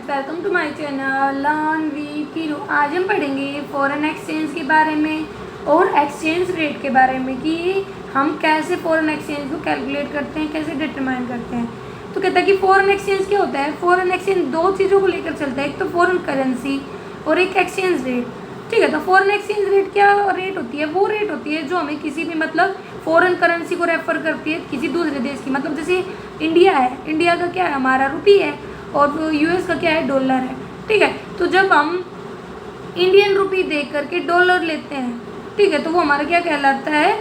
Welcome to my channel learn with Keeru. आज हम पढ़ेंगे फॉरेन एक्सचेंज के बारे में और एक्सचेंज रेट के बारे में कि हम कैसे फॉरेन एक्सचेंज को कैलकुलेट करते हैं, कैसे डिटरमाइन करते हैं। तो कहता है कि फॉरेन एक्सचेंज क्या होता है। फॉरेन एक्सचेंज दो चीज़ों को लेकर चलता है, एक तो फॉरेन करेंसी और एक एक्सचेंज रेट। ठीक है, तो फॉरेन एक्सचेंज रेट क्या रेट होती है? वो रेट होती है जो हमें किसी भी मतलब फॉरेन करेंसी को रेफर करती है किसी दूसरे देश की। मतलब जैसे इंडिया है, इंडिया का क्या है, हमारा रुपी है, और यूएस का क्या है, डॉलर है। ठीक है, तो जब हम इंडियन रुपी दे करके डॉलर लेते हैं, ठीक है, तो वो हमारा क्या कहलाता है,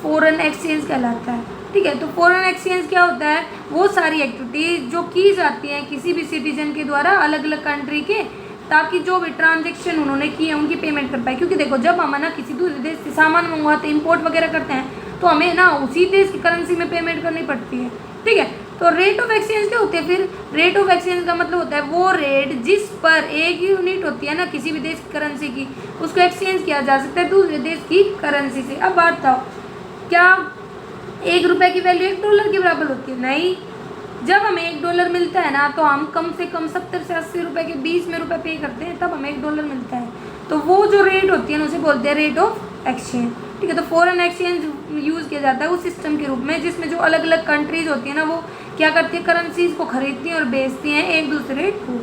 फॉरेन एक्सचेंज कहलाता है। ठीक है, तो फॉरेन एक्सचेंज क्या होता है? वो सारी एक्टिविटी जो की जाती हैं किसी भी सिटीजन के द्वारा अलग अलग कंट्री के, ताकि जो भी ट्रांजेक्शन उन्होंने किए उनकी पेमेंट कर पाए। क्योंकि देखो, जब हम ना किसी दूसरे देश से सामान मंगवाते हैं, इम्पोर्ट वगैरह करते हैं, तो हमें ना उसी देश की करेंसी में पेमेंट करनी पड़ती है। ठीक है, तो रेट ऑफ एक्सचेंज क्या होते हैं? फिर रेट ऑफ एक्सचेंज का मतलब होता है वो रेट जिस पर एक यूनिट होती है ना किसी भी देश की करेंसी की, उसको एक्सचेंज किया जा सकता है दूसरे देश की करेंसी से। अब बात बताओ, क्या $1 की वैल्यू $1 के बराबर होती है? नहीं। जब हमें $1 मिलता है ना, तो हम कम से कम 70 से 80 रुपये के बीच में रुपये पे करते हैं, तब हमें $1 मिलता है। तो वो जो रेट होती है ना, उसे बोलते हैं रेट ऑफ एक्सचेंज। ठीक है, तो फॉरेन एक्सचेंज यूज़ किया जाता है उस सिस्टम के रूप में जिसमें जो अलग अलग कंट्रीज होती है ना, वो क्या करती है, करेंसीज को खरीदती हैं और बेचती हैं एक दूसरे को।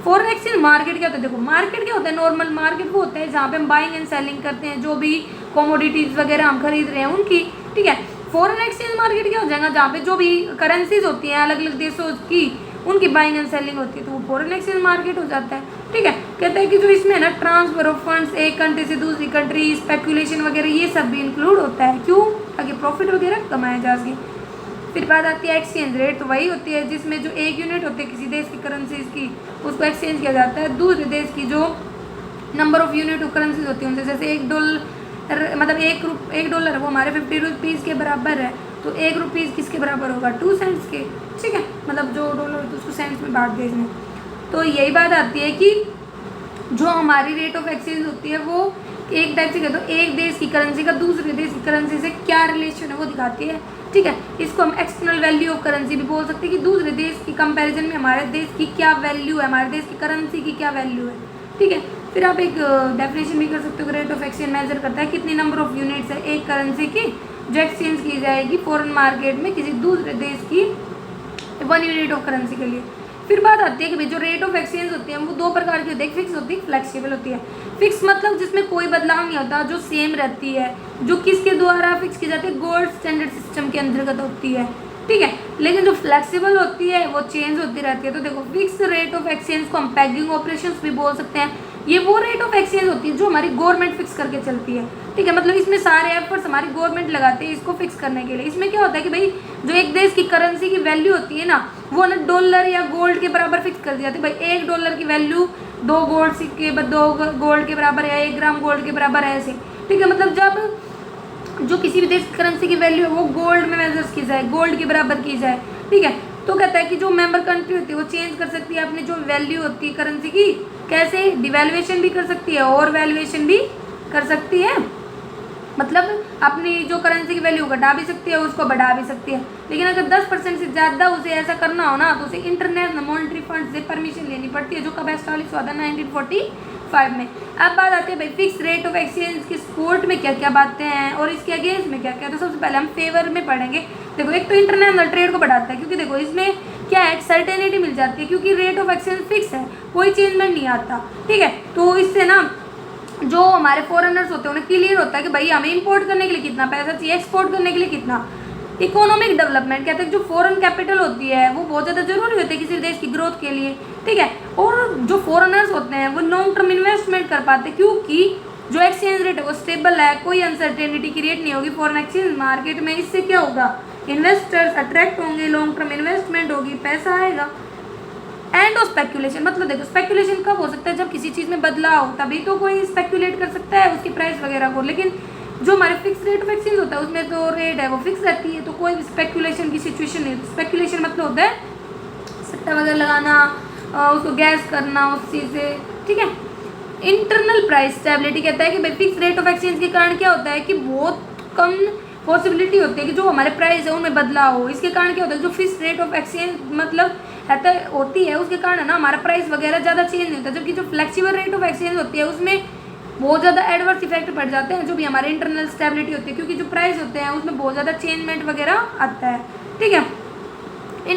फॉरेन एक्सचेंज मार्केट क्या होता है? देखो, मार्केट क्या होता है, नॉर्मल मार्केट वो होता है जहाँ पे हम बाइंग एंड सेलिंग करते हैं, जो भी कमोडिटीज़ वगैरह हम खरीद रहे हैं उनकी। ठीक है, फॉरेन एक्सचेंज मार्केट क्या हो जाएगा, जहाँ पे जो भी करेंसीज होती हैं अलग अलग देशों की, उनकी बाइंग एंड सेलिंग होती है, तो वो फॉरेन एक्सचेंज मार्केट हो जाता है। ठीक है, कहते हैं कि जो इसमें ना ट्रांसफर ऑफ फंड्स एक कंट्री से दूसरी कंट्री, स्पेकुलेशन वगैरह ये सब भी इंक्लूड होता है। क्यों? ताकि प्रॉफिट वगैरह कमाया जा सके। फिर बात आती है एक्सचेंज रेट। तो वही होती है जिसमें जो एक यूनिट होती है किसी देश की करेंसीज की, उसको एक्सचेंज किया जाता है दूसरे देश की जो number of unit of currencies होती है उनसे। जैसे $1 मतलब $1 वो हमारे 50 रुपीज़ के बराबर है, तो ₹1 किसके बराबर होगा? 2 सेंट्स के। ठीक है, मतलब जो डॉलर होता है उसको सेंट्स में बांट दें। तो यही बात आती है कि जो हमारी रेट ऑफ एक्सचेंज होती है वो एक टाइप से कहते हो एक देश की करेंसी का दूसरे देश की करेंसी से क्या रिलेशन है वो दिखाती है। ठीक है, इसको हम एक्सटर्नल वैल्यू ऑफ करेंसी भी बोल सकते हैं कि दूसरे देश की कंपैरिजन में हमारे देश की क्या वैल्यू है, हमारे देश की करेंसी की क्या वैल्यू है। ठीक है, फिर आप एक डेफिनेशन भी कर सकते हो। रेट ऑफ एक्सचेंज मेजर करता है कितनी नंबर ऑफ यूनिट्स है एक करेंसी की जो एक्सचेंज की जाएगी फॉरेन मार्केट में किसी दूसरे देश की 1 यूनिट ऑफ करेंसी के लिए। फिर बात आती है कि भाई जो रेट ऑफ एक्सचेंज होती है वो दो प्रकार की होती है, फिक्स होती है, फ्लेक्सिबल होती है। फिक्स मतलब जिसमें कोई बदलाव नहीं होता, जो सेम रहती है, जो किसके द्वारा फिक्स की जाती है, गोल्ड स्टैंडर्ड सिस्टम के अंतर्गत होती है। ठीक है, लेकिन जो फ्लेक्सिबल होती है वो चेंज होती रहती है। तो देखो, फिक्स रेट ऑफ एक्सचेंज को हम पैगिंग ऑपरेशंस भी बोल सकते हैं। ये वो रेट ऑफ एक्सचेंज होती है जो हमारी गवर्नमेंट फिक्स करके चलती है। ठीक है, मतलब इसमें सारे एफर्ट्स हमारी गवर्नमेंट लगाती है इसको फिक्स करने के लिए। इसमें क्या होता है कि भाई जो एक देश की करेंसी की वैल्यू होती है ना, वो ना डॉलर या गोल्ड के बराबर फिक्स कर दी जाती है। भाई $1 की वैल्यू 2 गोल्ड सिक्के 2 गोल्ड के बराबर है, 1 ग्राम गोल्ड के बराबर है, ऐसे। ठीक है, मतलब जब जो किसी भी देश की करेंसी की वैल्यू है वो गोल्ड में मेजर्स की जाए, गोल्ड के बराबर की जाए। ठीक है, तो कहता है कि जो मेंबर कंट्री होती है वो चेंज कर सकती है अपनी जो वैल्यू होती है करेंसी की। कैसे? डिवैल्यूएशन भी कर सकती है और वैल्यूएशन भी कर सकती है। मतलब अपनी जो करेंसी की वैल्यू घटा भी सकती है, उसको बढ़ा भी सकती है। लेकिन अगर 10% से ज़्यादा उसे ऐसा करना हो ना, तो उसे इंटरनेशनल मॉनेटरी फंड से परमिशन लेनी पड़ती है, जो कब एस्टैब्लिश हुआ था 1945 में। अब बात आती है भाई फिक्स रेट ऑफ एक्सचेंज की सपोर्ट में क्या क्या बातें हैं और इसके अगेंस्ट में क्या क्या। तो सबसे पहले हम फेवर में पढ़ेंगे। देखो, एक तो इंटरनेशनल ट्रेड को बढ़ाता है, क्योंकि देखो इसमें क्या है, सर्टेनिटी मिल जाती है, क्योंकि रेट ऑफ एक्सचेंज फिक्स है, कोई चेंजमेंट नहीं आता। ठीक है, तो इससे ना जो हमारे फॉरेनर्स होते हैं उन्हें क्लियर होता है कि भाई हमें इंपोर्ट करने के लिए कितना पैसा चाहिए, एक्सपोर्ट करने के लिए कितना। इकोनॉमिक डेवलपमेंट कहते हैं जो फॉरेन कैपिटल होती है वो बहुत ज़्यादा जरूरी होती है किसी देश की ग्रोथ के लिए। ठीक है, और जो फॉरेनर्स होते हैं वो लॉन्ग टर्म इन्वेस्टमेंट कर पाते हैं, क्योंकि जो एक्सचेंज रेट है वो स्टेबल है, कोई अनसर्टेनिटी क्रिएट नहीं होगी फॉरेन एक्सचेंज मार्केट में। इससे क्या होगा, इन्वेस्टर्स अट्रैक्ट होंगे, लॉन्ग टर्म इन्वेस्टमेंट होगी, पैसा आएगा। एंड ऑफ स्पेकुलेशन मतलब देखो, स्पेकुलेशन कब हो सकता है, जब किसी चीज़ में बदलाव हो, तभी तो कोई स्पेकुलेट कर सकता है उसकी प्राइस वगैरह को। लेकिन जो हमारे फिक्स रेट ऑफ एक्सचेंज होता है उसमें तो रेट है वो फिक्स रहती है, तो कोई स्पेकुलेशन की सिचुएशन नहीं। स्पेकुलेशन मतलब होता है सट्टा वगैरह लगाना, उसको गैस करना उस चीज़ से। ठीक है, इंटरनल प्राइस स्टेबिलिटी कहता है कि भाई फिक्स रेट ऑफ एक्सचेंज के कारण क्या होता है कि बहुत कम पॉसिबिलिटी होती है कि जो हमारे प्राइस है उनमें बदलाव हो। इसके कारण क्या होता है, जो फिक्स रेट ऑफ एक्सचेंज मतलब ऐसा होती है उसके कारण ना हमारा प्राइस वगैरह ज़्यादा चेंज नहीं होता, जबकि जो फ्लेक्सिबल रेट ऑफ एक्सचेंज होती है उसमें बहुत ज़्यादा एडवर्स इफेक्ट पड़ जाते हैं जो भी हमारे इंटरनल स्टेबिलिटी होती है, क्योंकि जो प्राइस होते हैं उसमें बहुत ज़्यादा चेंजमेंट वगैरह आता है। ठीक है,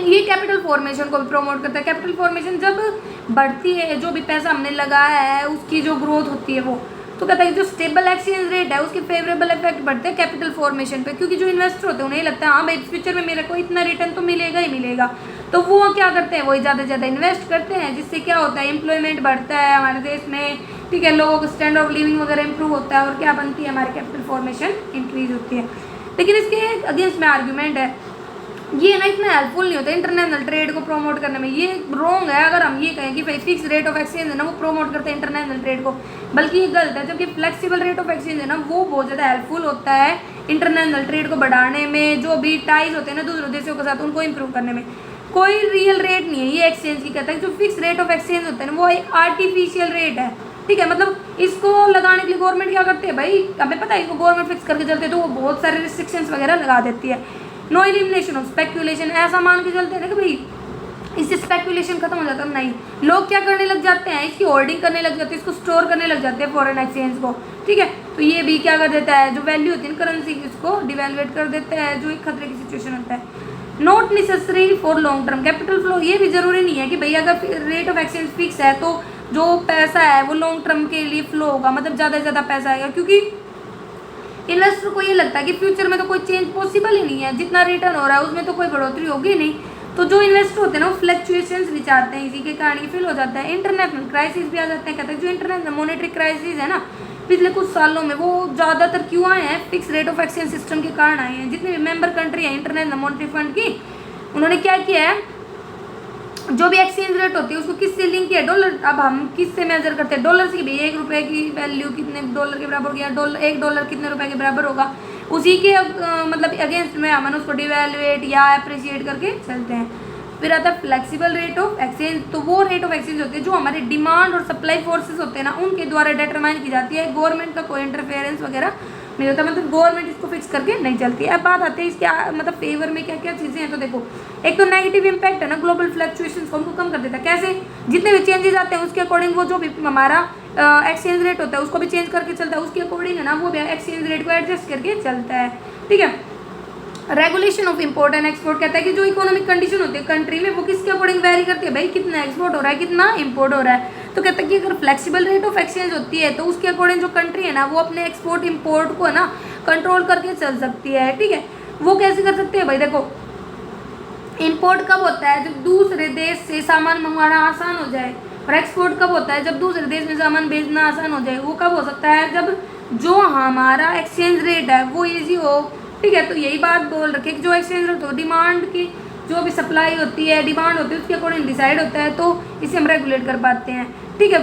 ये कैपिटल फॉर्मेशन को भी प्रमोट करता है। कैपिटल फॉर्मेशन जब बढ़ती है, जो भी पैसा हमने लगाया है उसकी जो ग्रोथ होती है वो, तो कहता है कि जो स्टेबल एक्सचेंज रेट है उसके फेवरेबल इफेक्ट बढ़ते हैं कैपिटल फॉर्मेशन पे, क्योंकि जो इन्वेस्टर होते हैं उन्हें लगता है हाँ भाई फ्यूचर में मेरे को इतना रिटर्न तो मिलेगा ही मिलेगा, तो वो क्या करते हैं, वही ज़्यादा से ज़्यादा इन्वेस्ट करते हैं, जिससे क्या होता है एम्प्लॉयमेंट बढ़ता है हमारे देश में। ठीक है, लोगों का स्टैंडर्ड ऑफ लिविंग वगैरह इंप्रूव होता है और क्या बनती है हमारी कैपिटल फॉर्मेशन इंक्रीज होती है। लेकिन इसके अगेंस्ट में आर्ग्यूमेंट है, ये ना इतना हेल्पफुल नहीं होता इंटरनेशनल ट्रेड को प्रमोट करने में। ये रॉन्ग है अगर हम ये कहें कि भाई फिक्स रेट ऑफ एक्सचेंज है ना वो प्रमोट करते हैं इंटरनेशनल ट्रेड को, बल्कि ये गलत है। जबकि फ्लेक्सिबल रेट ऑफ एक्सचेंज है ना वो बहुत ज़्यादा हेल्पफुल होता है इंटरनेशनल ट्रेड को बढ़ाने में, जो भी टाइज होते हैं ना दूसरे देशों के साथ उनको इम्प्रूव करने में। कोई रियल रेट नहीं है ये एक्सचेंज की, कहता है जो फिक्स रेट ऑफ एक्सचेंज होता है ना वो एक आर्टिफिशियल रेट है। ठीक है, मतलब इसको लगाने के लिए गवर्नमेंट क्या करती है भाई, हमें पता है इसको गवर्नमेंट फिक्स करके चलते हैं तो वो बहुत सारे रिस्ट्रिक्शंस वगैरह लगा देती है। नो एलिमिनेशन ऑफ स्पेक्यूलेशन, ऐसा मान के चलते हैं ना कि भाई इससे स्पेक्यूलेशन खत्म हो जाता है, नहीं, लोग क्या करने लग जाते हैं, इसकी होल्डिंग करने लग जाते हैं, इसको स्टोर करने लग जाते हैं फॉरेन एक्सचेंज को। ठीक है, तो ये भी क्या कर देता है, जो वैल्यू होती है करेंसी की उसको डिवेल्युएट कर देता है, जो एक खतरे की सिचुएशन होता है। Not necessary for long term capital flow, ये भी जरूरी नहीं है कि भाई अगर रेट ऑफ एक्सचेंज फिक्स है तो जो पैसा है वो लॉन्ग टर्म के लिए फ्लो होगा, मतलब ज़्यादा से ज़्यादा पैसा आएगा, क्योंकि इन्वेस्टर को ये लगता है कि फ्यूचर में तो कोई चेंज पॉसिबल ही नहीं है, जितना रिटर्न हो रहा है उसमें तो कोई बढ़ोतरी होगी नहीं। तो जो इन्वेस्टर होते हैं ना वो फ्लक्चुएशंस भी चाहते हैं, इसी के कारण ये फेल हो जाता है। इंटरनेशनल क्राइसिस भी आ जाते हैं, कहते हैं जो इंटरनेशनल मॉनेटरी क्राइसिस है ना पिछले कुछ सालों में वो ज़्यादातर क्यों आए हैं, fix rate of exchange system के कारण आए हैं। जितने भी मेंबर कंट्री है इंटरनेशनल मॉनेटरी फंड की, उन्होंने क्या किया है, जो भी एक्सचेंज रेट होती है उसको किससे लिंक किया, डॉलर। अब हम किससे मेजर करते हैं, डॉलर से भी 1 रुपये की वैल्यू कितने डॉलर के बराबर हो गया, $1 कितने रुपए के बराबर होगा, उसी के मतलब अगेंस्ट में हम उसको डिवेल्युएट या अप्रिशिएट करके चलते हैं। फिर आता है फ्लेक्सिबल रेट ऑफ एक्सचेंज, तो वो रेट ऑफ एक्सचेंज होती है जो हमारे डिमांड और सप्लाई फोर्सेस होते हैं ना उनके द्वारा डिटरमाइन की जाती है, गवर्नमेंट का कोई इंटरफेरेंस वगैरह नहीं होता, मतलब गवर्नमेंट इसको फिक्स करके नहीं चलती। अब बात आती है इसके मतलब फेवर में क्या क्या चीज़ें हैं, तो देखो एक तो नेगेटिव इंपैक्ट है ना ग्लोबल फ्लक्चुएशंस को, उनको कम कर देता है। कैसे, जितने भी चेंजेस आते हैं उसके अकॉर्डिंग वो जो भी हमारा एक्सचेंज रेट होता है उसको भी चेंज करके चलता है, उसके अकॉर्डिंग है ना वो भी एक्सचेंज रेट को एडजस्ट करके चलता है। ठीक है, regulation of import and export, कहता है कि जो इकोनॉमिक कंडीशन होती है कंट्री में वो किसके अकॉर्डिंग वेरी करती है, भाई कितना एक्सपोर्ट हो रहा है कितना इंपोर्ट हो रहा है। तो कहता है कि अगर फ्लेक्सिबल रेट ऑफ एक्सचेंज होती है तो उसके अकॉर्डिंग जो कंट्री है ना वो अपने एक्सपोर्ट इंपोर्ट को ना कंट्रोल करके चल सकती है। ठीक है, वो कैसे कर सकती है भाई, देखो इंपोर्ट कब होता है, जब दूसरे देश से सामान मंगवाना आसान हो जाए, और एक्सपोर्ट कब होता है, जब दूसरे देश में सामान भेजना आसान हो जाए। वो कब हो सकता है, जब जो हमारा एक्सचेंज रेट है वो ईजी हो। ठीक है, तो यही बात बोल रखे कि जो एक्सचेंज रेट हो डिमांड की जो भी सप्लाई होती है डिमांड होती है उसके अकॉर्डिंग डिसाइड होता है, तो इसे हम रेगुलेट कर पाते हैं। ठीक है,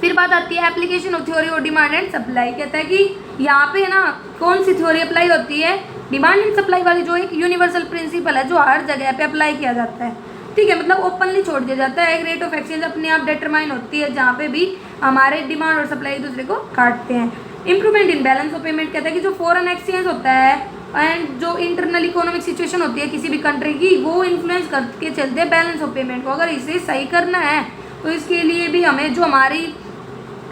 फिर बात आती है application of theory of demand and supply, कहता है कि यहाँ पे ना कौन सी थ्योरी अप्लाई होती है, डिमांड एंड सप्लाई वाली, जो एक यूनिवर्सल प्रिंसिपल है जो हर जगह पे अप्लाई किया जाता है। ठीक है, मतलब ओपनली छोड़ दिया जाता है, एक रेट ऑफ एक्सचेंज अपने आप डिटरमाइन होती है जहाँ पे भी हमारे डिमांड और सप्लाई एक दूसरे को काटते हैं। Improvement in balance of payment, कहता है कि जो फॉरेन एक्सचेंज होता है एंड जो इंटरनल इकोनॉमिक सिचुएशन होती है किसी भी कंट्री की वो इन्फ्लुएंस करके चलते हैं बैलेंस ऑफ पेमेंट को। अगर इसे सही करना है तो इसके लिए भी हमें जो हमारी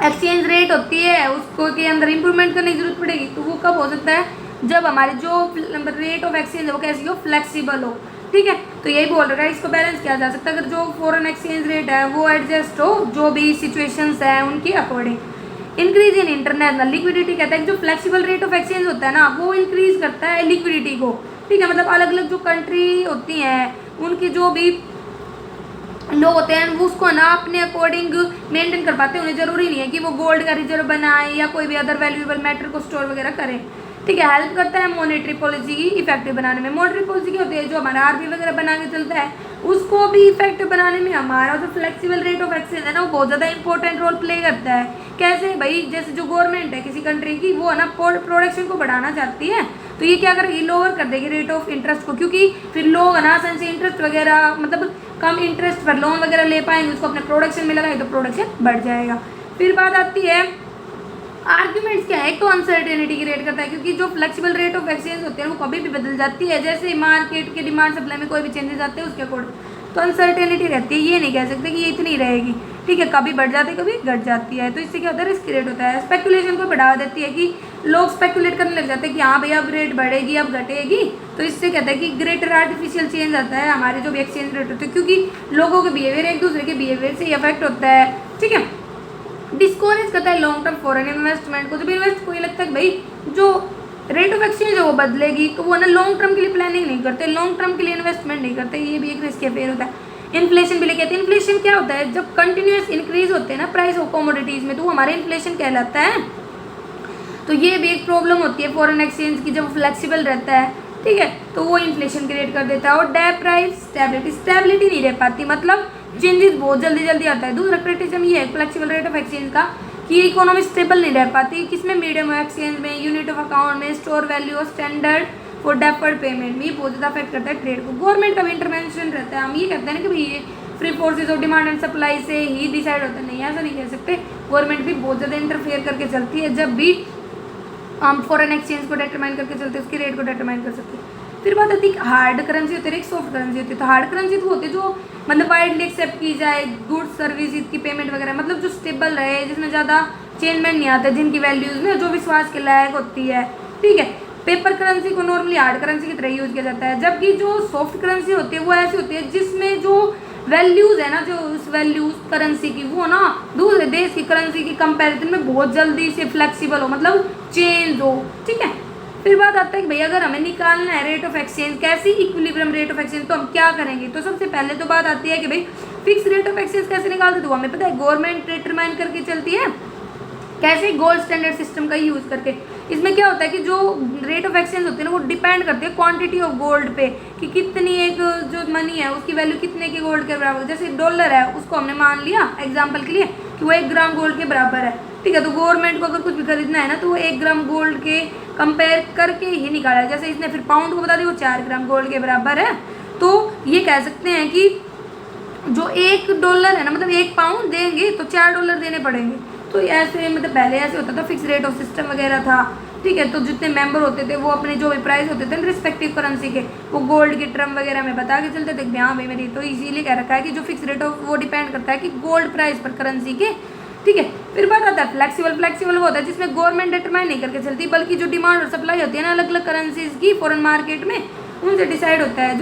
एक्सचेंज रेट होती है उसको के अंदर इंप्रूवमेंट करने की जरूरत पड़ेगी। तो वो कब हो सकता है, जब हमारी जो रेट ऑफ एक्सचेंज है वो कैसी हो, फ्लेक्सिबल हो। ठीक है, तो यही बोल रहा है इसको बैलेंस किया जा सकता है अगर जो फॉरेन एक्सचेंज रेट है वो एडजस्ट हो जो भी सिचुएशंस है उनके according. Increase in international liquidity, कहता है कि जो फ्लेक्सिबल रेट ऑफ एक्सचेंज होता है ना वो इंक्रीज करता है लिक्विडिटी को। ठीक है, मतलब अलग अलग जो कंट्री होती हैं उनके जो भी लोग होते हैं वो उसको ना अपने अकॉर्डिंग मेंटेन कर पाते हैं, उन्हें जरूरी नहीं है कि वो गोल्ड का रिजर्व बनाए या कोई भी अदर वैल्यूएबल मैटर को स्टोर वगैरह करें। ठीक है, हेल्प करता है मॉनेटरी पॉलिसी की इफेक्टिव बनाने में। मॉनेटरी पॉलिसी क्या होती है, जो हमारा आरबी वगैरह बना के चलता है उसको भी इफेक्टिव बनाने में हमारा जो फ्लेक्सिबल रेट ऑफ एक्सचेंज है ना वो बहुत ज़्यादा इंपॉर्टेंट रोल प्ले करता है। कैसे भाई, जैसे जो गवर्नमेंट है किसी कंट्री की वो है ना प्रोडक्शन को बढ़ाना चाहती है तो ये क्या करेगी, लोअर कर देगी रेट ऑफ इंटरेस्ट को, क्योंकि फिर लोग ना आसान से इंटरेस्ट वगैरह मतलब कम इंटरेस्ट पर लोन वगैरह ले पाएंगे, उसको अपने प्रोडक्शन में लगाए तो प्रोडक्शन बढ़ जाएगा। फिर बात आती है आर्ग्यूमेंट्स क्या है, एक तो अनसर्टेनिटी की रेट करता है क्योंकि जो फ्लेक्सिबल रेट ऑफ एक्सचेंज होते हैं वो कभी भी बदल जाती है, जैसे मार्केट के डिमांड सप्लाई में कोई भी चेंजेस आते हैं उसके अकॉर्डिंग। तो अनसर्टेनिटी रहती है, ये नहीं कह सकते कि ये इतनी रहेगी, ठीक है, कभी बढ़ जाती है कभी घट जाती है। तो इससे क्या होता है, रिस्क रेट होता है। स्पेकुलेशन को बढ़ावा देती है कि लोग स्पेकुलेट करने लग जाते हैं कि हाँ भैया अब रेट बढ़ेगी अब घटेगी, तो इससे कहता है कि ग्रेटर आर्टिफिशियल चेंज आता है हमारे जो भी एक्सचेंज रेट होते हैं, क्योंकि लोगों के बिहेवियर एक दूसरे के बिहेवियर से इफेक्ट होता है, ठीक है। डिस्कोरेज करता है लॉन्ग टर्म फॉरेन इन्वेस्टमेंट को। जब इन्वेस्ट को ये लगता है कि भाई जो रेट ऑफ एक्सचेंज है वो बदलेगी, तो वो ना लॉन्ग टर्म के लिए प्लानिंग नहीं करते, लॉन्ग टर्म के लिए इन्वेस्टमेंट नहीं करते, ये भी एक रिस्क अफेयर होता है। इन्फ्लेशन भी कहते हैं। इन्फ्लेशन क्या होता है, जब कंटिन्यूस इंक्रीज होते हैं ना प्राइस ऑफ कमोडिटीज में, तो वो हमारा इन्फ्लेशन कहलाता है। तो ये भी एक प्रॉब्लम होती है फॉरेन एक्सचेंज की, जब फ्लेक्सिबल रहता है, ठीक है, तो वो इन्फ्लेशन क्रिएट कर देता है। और प्राइस स्टेबिलिटी नहीं रह पाती, मतलब चेंजेस बहुत जल्दी जल्दी आता है। दूसरा क्रिटिसिज्म ये है फ्लेक्सिबल रेट ऑफ एक्सचेंज का कि इकोनॉमी स्टेबल नहीं रह पाती, किसमें, मीडियम ऑफ एक्सचेंज में, यूनिट ऑफ अकाउंट में, स्टोर वैल्यू और स्टैंडर्ड फॉर डेफर्ड पेमेंट में, ये बहुत ज़्यादा अफेक्ट करता है ट्रेड को। गवर्नमेंट का भी इंटरवेंशन रहता है। हम ये कहते हैं ना कि भाई ये free forces of demand and supply से ही डिसाइड होता है, नहीं ऐसा नहीं कह सकते। गवर्नमेंट भी बहुत ज़्यादा इंटरफेयर करके चलती है, जब भी हम फॉरेन एक्सचेंज को डिटरमाइन करके चलते हैं, उसकी रेट को डिटरमाइन कर सकते हैं। फिर बात आती है हार्ड करेंसी होती है, एक सॉफ्ट करेंसी होती है। तो हार्ड करेंसी तो होती है जो मतलब वाइडली एक्सेप्ट की जाए, गुड्स सर्विस की पेमेंट वगैरह, मतलब जो स्टेबल रहे, जिसमें ज़्यादा चेंजमेंट नहीं आता, जिनकी वैल्यूज़ में जो विश्वास के लायक होती है, ठीक है। पेपर करेंसी को नॉर्मली हार्ड करेंसी की तरह यूज किया जाता है, जबकि जो सॉफ्ट करेंसी होती है वो ऐसी होती है जिसमें जो वैल्यूज़ है ना, जो उस वैल्यूज करेंसी की, वो ना दूसरे देश की करेंसी की कंपैरिजन में बहुत जल्दी से फ्लेक्सिबल हो, मतलब चेंज हो, ठीक है। फिर बात आता है कि भाई अगर हमें निकालना है रेट ऑफ एक्सचेंज, कैसी इक्विलिब्रियम रेट ऑफ एक्सचेंज, तो हम क्या करेंगे। तो सबसे पहले तो बात आती है कि भाई फिक्स रेट ऑफ एक्सचेंज कैसे निकालते, तो हमें पता है गवर्नमेंट डिटरमाइन करके चलती है, कैसे, गोल्ड स्टैंडर्ड सिस्टम का यूज़ करके। इसमें क्या होता है कि जो रेट ऑफ एक्सचेंज होती है ना, वो डिपेंड करती है क्वांटिटी ऑफ गोल्ड पे, कि कितनी एक जो मनी है उसकी वैल्यू कितने के गोल्ड के बराबर। जैसे डॉलर है, उसको हमने मान लिया एग्जांपल के लिए कि वो 1 ग्राम गोल्ड के बराबर है, ठीक है। तो गवर्नमेंट को अगर कुछ भी खरीदना है ना, तो वो 1 ग्राम गोल्ड के कंपेयर करके ही निकाला है। जैसे इसने फिर पाउंड को बता दिया वो 4 ग्राम गोल्ड के बराबर है, तो ये कह सकते हैं कि जो $1 है ना, मतलब 1 पाउंड देंगे तो $4 देने पड़ेंगे। तो ऐसे मतलब पहले ऐसे होता था, फिक्स रेट ऑफ सिस्टम वगैरह था, ठीक है। तो जितने मेंबर होते थे वो अपने जो भी प्राइस होते थे रिस्पेक्टिव करेंसी के, वो गोल्ड के टर्म वगैरह में बता के चलते थे कि हाँ भाई मेरी, तो इसीलिए कह रखा है कि जो फिक्स रेट ऑफ वो डिपेंड करता है कि गोल्ड प्राइस पर करेंसी के, ठीक है। फिर बात आता है फ्लेक्सिबल वो होता है जिसमें गवर्नमेंट डिटरमाइन नहीं करके चलती, बल्कि जो डिमांड और सप्लाई होती है ना अलग अलग करेंसीज की फॉरेन मार्केट में, उनसे डिसाइड होता है।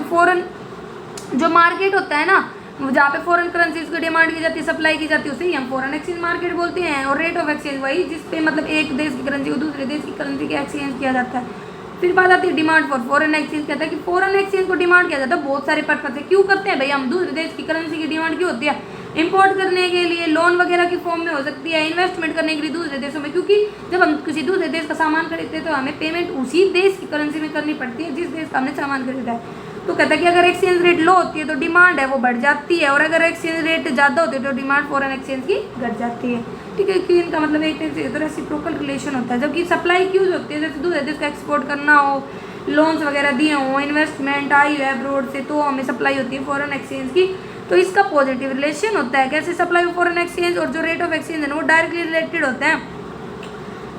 जो मार्केट होता है ना, जहाँ पे फॉरेन करेंसीज की डिमांड की जाती है, सप्लाई की जाती है, उसे ही हम फॉरेन एक्सचेंज मार्केट बोलते हैं। और रेट ऑफ एक्सचेंज वही जिस पे मतलब एक देश की करेंसी को दूसरे देश की करेंसी के एक्सचेंज किया जाता है। फिर बात आती है डिमांड फॉर फॉरेन एक्सचेंज। कहता है कि फॉरेन एक्सचेंज को डिमांड किया जाता है बहुत सारे पर्पज से। क्यों करते हैं भाई हम, दूसरे देश की करेंसी की डिमांड क्यों होती है, इंपोर्ट करने के लिए, लोन वगैरह की फॉर्म में हो सकती है, इन्वेस्टमेंट करने के लिए दूसरे देशों में, क्योंकि जब हम किसी दूसरे देश का सामान खरीदते हैं तो हमें पेमेंट उसी देश की करेंसी में करनी पड़ती है जिस देश का हमने सामान खरीदा है। तो कहता है कि अगर एक्सचेंज रेट लो होती है तो डिमांड है वो बढ़ जाती है, और अगर एक्सचेंज रेट ज़्यादा होती है तो डिमांड फॉरेन एक्सचेंज की घट जाती है, ठीक है। कि इनका मतलब एक तरह से रेसिप्रोकल रिलेशन होता है। जबकि सप्लाई की यूज होती है, जैसे दूसरे देश का एक्सपोर्ट करना हो, लोन्स वगैरह दिए हों, इन्वेस्टमेंट आई है अब्रॉड से, तो हमें सप्लाई होती है फॉरेन एक्सचेंज की। तो इसका पॉजिटिव रिलेशन होता है। कैसे, सप्लाई ऑफ फॉरेन एक्सचेंज और जो रेट ऑफ एक्सचेंज है ना वो डायरेक्टली रिलेटेड होते हैं।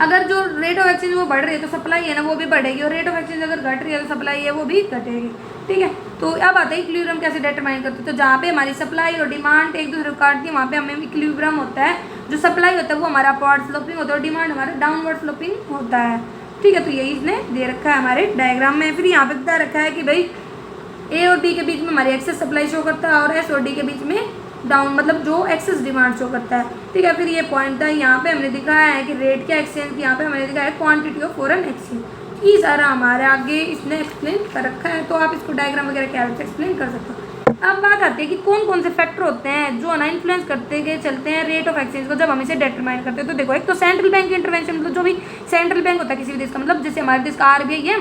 अगर जो रेट ऑफ एक्सचेंज वो बढ़ रही है तो सप्लाई है ना वो भी बढ़ेगी, और रेट ऑफ एक्सचेंज अगर घट रही है तो सप्लाई है वो भी घटेगी, ठीक है। तो अब आता है इक्विलिब्रियम कैसे डिटरमाइन करते हैं। तो जहाँ पे हमारी सप्लाई और डिमांड एक दूसरे को काटती है वहाँ पे हमें इक्विलिब्रियम होता है। जो सप्लाई होता है वो हमारा अपवर्ड स्लोपिंग होता है और डिमांड हमारा डाउनवर्ड स्लोपिंग होता है, ठीक है। तो यही इसने दे रखा है हमारे डायग्राम में। फिर यहाँ पे बता रखा है कि भाई ए और डी के बीच में हमारी एक्सेस सप्लाई शो करता है, और एस और डी के बीच में डाउन मतलब जो एक्सेस डिमांड शो करता है, ठीक है। फिर ये पॉइंट था, यहाँ पे हमने दिखाया है कि रेट क्या एक्सचेंज की, यहाँ पे हमने दिखाया है क्वांटिटी ऑफ फॉरेन एक्सचेंज। ये सारा हमारे आगे इसने एक्सप्लेन कर रखा है, तो आप इसको डायग्राम वगैरह के हेल्प से एक्सप्लेन कर सकते हो। अब बात आती है कि कौन कौन से फैक्टर होते हैं जो ना इन्फ्लुएंस करते गए चलते हैं रेट ऑफ एक्सचेंज को जब हम इसे डिटरमाइन करते हैं। तो देखो, एक तो सेंट्रल बैंक इंटरवेंशन, मतलब जो भी सेंट्रल बैंक होता है किसी भी देश का, मतलब जैसे हमारे देश का RBI है,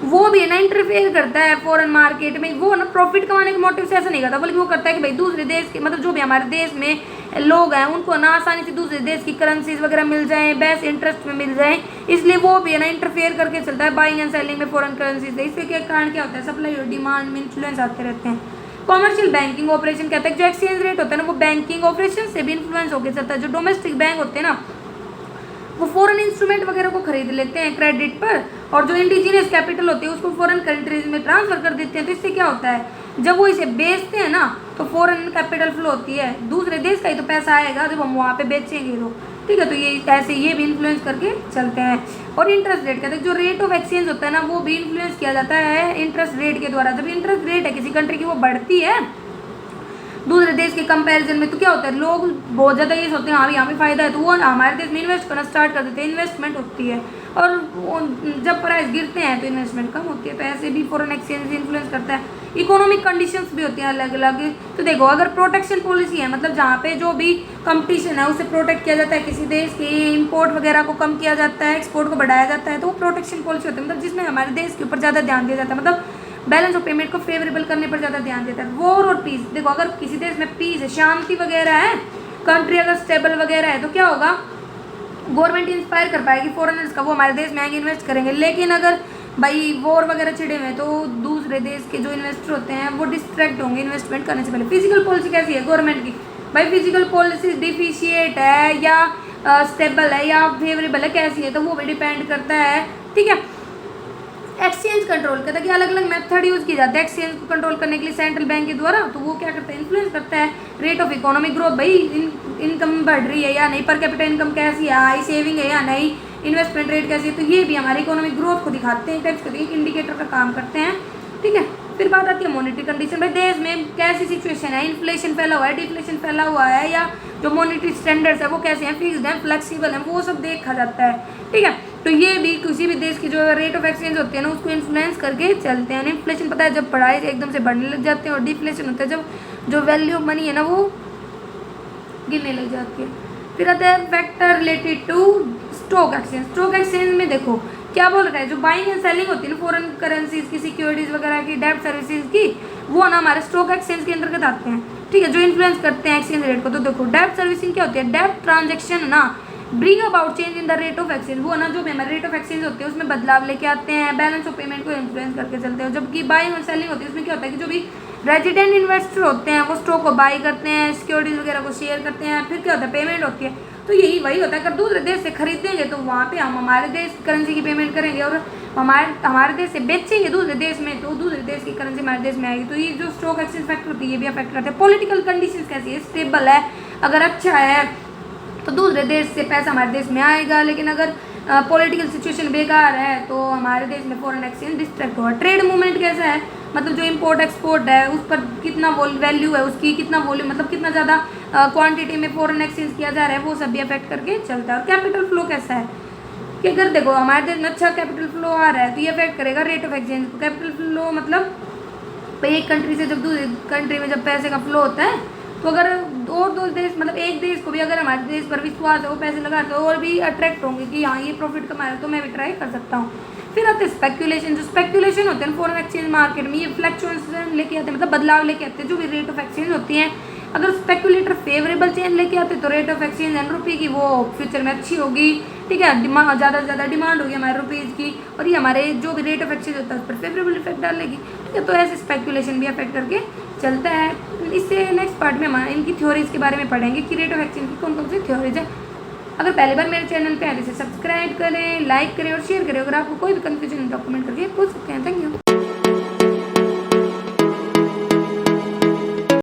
वो भी है ना इंटरफेयर करता है फॉरेन मार्केट में। वो ना प्रॉफिट कमाने के मोटिव से ऐसा नहीं करता, बल्कि वो करता है कि भाई दूसरे देश के मतलब जो भी हमारे देश में लोग हैं उनको ना आसानी से दूसरे देश की करेंसीज वगैरह मिल जाए, बेस्ट इंटरेस्ट में मिल जाए, इसलिए वो भी है ना इंटरफेयर करके चलता है बाइंग एंड सेलिंग में फॉरेन करेंसीज। इसके क्या कारण क्या होता है, सप्लाई और डिमांड में इन्फ्लुएंस आते रहते हैं। कॉमर्शियल बैंकिंग ऑपरेशन कहता है जो एक्सचेंज रेट होता है ना वो बैंकिंग ऑपरेशन से भी इन्फ्लुएंस होकर चलता है। जो डोमेस्टिक बैंक होते हैं ना वो फॉरेन इंस्ट्रूमेंट वगैरह को खरीद लेते हैं क्रेडिट पर, और जो इंडिजिनियस कैपिटल होती है उसको फॉरेन कंट्रीज में ट्रांसफर कर देते हैं। तो इससे क्या होता है जब वो इसे बेचते हैं ना तो फॉरेन कैपिटल फ्लो होती है, दूसरे देश का ही तो पैसा आएगा जब हम वहाँ पे बेचेंगे तो, ठीक है। तो ये ऐसे ये भी इन्फ्लुएंस करके चलते हैं। और इंटरेस्ट रेट कहते हैं, जो रेट ऑफ एक्सचेंज होता है ना वो भी इन्फ्लुएंस किया जाता है इंटरेस्ट रेट के द्वारा। जब इंटरेस्ट रेट है किसी कंट्री की वो बढ़ती है दूसरे देश के कंपैरिजन में, तो क्या होता है, लोग बहुत ज़्यादा ये सोचते हैं हाँ यहाँ पे फ़ायदा है, तो वो हमारे देश में इन्वेस्ट करना स्टार्ट कर देते हैं, इन्वेस्टमेंट होती है। और जब प्राइस गिरते हैं तो इन्वेस्टमेंट कम होती है। तो ऐसे भी फॉरेन एक्सचेंज इन्फ्लुएंस करता है। इकोनॉमिक कंडीशंस भी होती हैं अलग अलग। तो देखो, अगर प्रोटेक्शन पॉलिसी है, मतलब जहाँ पे जो भी कंपटीशन है उसे प्रोटेक्ट किया जाता है, किसी देश के इंपोर्ट वगैरह को कम किया जाता है, एक्सपोर्ट को बढ़ाया जाता है, तो वो प्रोटेक्शन पॉलिसी होती है, मतलब जिसमें हमारे देश के ऊपर ज़्यादा ध्यान दिया जाता है, मतलब बैलेंस ऑफ पेमेंट को फेवरेबल करने पर ज़्यादा ध्यान देता है। वॉर और पीस, देखो अगर किसी देश में पीस है, शांति वगैरह है, कंट्री अगर स्टेबल वगैरह है, तो क्या होगा, गवर्नमेंट इंस्पायर कर पाएगी फॉरेनर्स का, वो हमारे देश में आएंगे, इन्वेस्ट करेंगे। लेकिन अगर भाई वॉर वगैरह छिड़े हुए हैं तो दूसरे देश के जो इन्वेस्टर होते हैं वो डिस्ट्रैक्ट होंगे इन्वेस्टमेंट करने से पहले। फिजिकल पॉलिसी कैसी है गवर्नमेंट की, भाई फिजिकल पॉलिसी डिफिशिएट है या स्टेबल है या फेवरेबल है, कैसी है, तो वो भी डिपेंड करता है, ठीक है। एक्सचेंज कंट्रोल कहता है कि अलग अलग मेथड यूज़ किए जाते हैं एक्सचेंज को कंट्रोल करने के लिए सेंट्रल बैंक के द्वारा। तो वो क्या करता है, इन्फ्लुएंस करता है रेट ऑफ इकोनॉमिक ग्रोथ, भाई इनकम बढ़ रही है या नहीं, पर कैपिटल इनकम कैसी है, हाई सेविंग है या नहीं, इन्वेस्टमेंट रेट कैसी है, तो ये भी हमारी इकोनॉमिक ग्रोथ को दिखाते हैं, टाइप्स करके एक इंडिकेटर का काम करते हैं, ठीक है। फिर बात आती है मॉनेटरी कंडीशन, भाई देश में कैसी सिचुएशन है, इन्फ्लेशन फैला हुआ है, डिफ्लेशन फैला हुआ है, या जो मॉनेटरी स्टैंडर्ड्स है वो कैसे हैं, फिक्स्ड हैं, फ्लेक्सिबल हैं, वो सब देखा जाता है, ठीक है। तो ये भी किसी भी देश की जो रेट ऑफ एक्सचेंज होती है ना उसको इन्फ्लुएंस करके चलते हैं। इन्फ्लेशन पता है जब पढ़ाई एकदम से बढ़ने लग जाते हैं, और डिफ्लेशन होता है जब जो वैल्यू ऑफ मनी है ना वो गिरने लग जाती है। फिर आता है factor related to stock exchange. Stock exchange में देखो क्या बोल रहा है, जो बाइंग एंड सेलिंग होती है ना फॉरेन करेंसीज की, सिक्योरिटीज वगैरह की, डेब्ट सर्विसेज की, वो ना हमारे स्टॉक एक्सचेंज के अंतर्गत आते हैं, ठीक है, जो इन्फ्लुएंस करते हैं एक्सचेंज रेट को। तो देखो डेब्ट सर्विसिंग क्या होती है, डेब्ट ट्रांजेक्शन ना bring about change in the rate of exchange, वो ना जो हमारे रेट ऑफ एक्सचेंज होते हैं उसमें बदलाव लेके आते हैं, बैलेंस ऑफ पेमेंट को इन्फ्लुएंस करके चलते हैं। जबकि बाइंग और सेलिंग होती है उसमें क्या होता है कि जो भी रेजिडेंट इन्वेस्टर होते हैं वो स्टॉक को बाई करते हैं, सिक्योरिटीज वगैरह को शेयर करते हैं, फिर क्या होता है पेमेंट होती है। तो यही वही होता है, अगर दूसरे देश से खरीदेंगे तो वहाँ पे हम हमारे देश की करेंसी की पेमेंट करेंगे, और हमारे देश से बेचेंगे दूसरे देश में तो दूसरे देश की करेंसी हमारे देश में आएगी। तो ये जो स्टॉक एक्सचेंज फैक्टर होती है ये भी अफेक्ट करते हैं। पॉलिटिकल कंडीशंस कैसी है, स्टेबल है, अगर अच्छा है तो दूसरे देश से पैसा हमारे देश में आएगा, लेकिन अगर पॉलिटिकल सिचुएशन बेकार है तो हमारे देश में फॉरेन एक्सचेंज डिस्ट्रैक्ट होगा। ट्रेड मूवमेंट कैसा है, मतलब जो इंपोर्ट एक्सपोर्ट है उस पर कितना वैल्यू है उसकी, कितना वॉल्यूम, मतलब कितना ज़्यादा क्वांटिटी में फॉरेन एक्सचेंज किया जा रहा है, वो सब भी अफेक्ट करके चलता है। और कैपिटल फ्लो कैसा है कि अगर देखो हमारे देश में अच्छा कैपिटल फ्लो आ रहा है तो ये अफेक्ट करेगा रेट ऑफ एक्सचेंज को। कैपिटल फ्लो मतलब एक कंट्री से जब दूसरी कंट्री में जब पैसे का फ्लो होता है तो अगर और दो देश, मतलब एक देश को भी अगर हमारे देश पर विश्वास है, वो पैसे लगाते हैं और भी अट्रैक्ट होंगे कि हाँ ये प्रॉफिट कमा रहा है तो मैं भी ट्राई कर सकता हूँ। फिर आते हैं स्पेक्यूलेशन। जो स्पेक्यूलेशन होते हैं फॉरेन एक्सचेंज मार्केट में, ये फ्लक्चुएशन लेके आते हैं, मतलब बदलाव लेके आते हैं जो भी रेट ऑफ एक्सचेंज होती हैं। अगर स्पेक्यूलेटर फेवरेबल चेंज लेके आते तो रेट ऑफ एक्सचेंज ₹1 की वो फ्यूचर में अच्छी होगी, ठीक है, ज़्यादा से ज़्यादा डिमांड होगी हमारे रुपीज़ की, और ये हमारे जो भी रेट ऑफ एक्सचेंज होता है उस पर फेवरेबल इफेक्ट डालेगी, ठीक है। तो ऐसे स्पेक्यूलेशन भी अफेक्ट करके चलता है। इससे नेक्स्ट पार्ट में हम इनकी थ्योरीज के बारे में पढ़ेंगे कि रेट ऑफ एक्सचेंज की कौन कौन सी थ्योरीज है। अगर पहली बार मेरे चैनल पे आए तो सब्सक्राइब करें, लाइक करें और शेयर करें। अगर आपको कोई भी कन्फ्यूजन है तो कमेंट करके पूछ सकते हैं। Thank you.